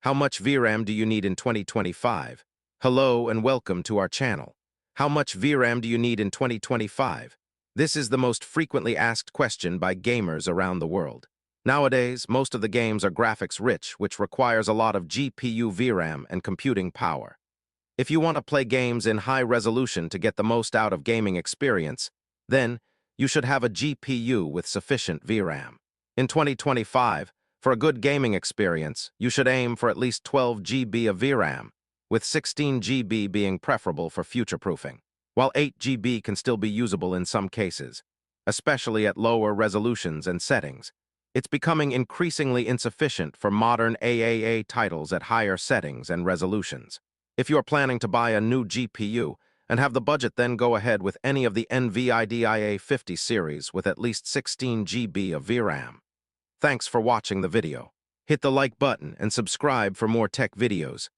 How much VRAM do you need in 2025? Hello and welcome to our channel. How much VRAM do you need in 2025? This is the most frequently asked question by gamers around the world. Nowadays, most of the games are graphics-rich, which requires a lot of GPU VRAM and computing power. If you want to play games in high resolution to get the most out of gaming experience, then you should have a GPU with sufficient VRAM. In 2025, for a good gaming experience, you should aim for at least 12 GB of VRAM, with 16 GB being preferable for future-proofing, while 8 GB can still be usable in some cases, especially at lower resolutions and settings. It's becoming increasingly insufficient for modern AAA titles at higher settings and resolutions. If you are planning to buy a new GPU and have the budget, then go ahead with any of the NVIDIA 50 series with at least 16 GB of VRAM. Thanks for watching the video. Hit the like button and subscribe for more tech videos.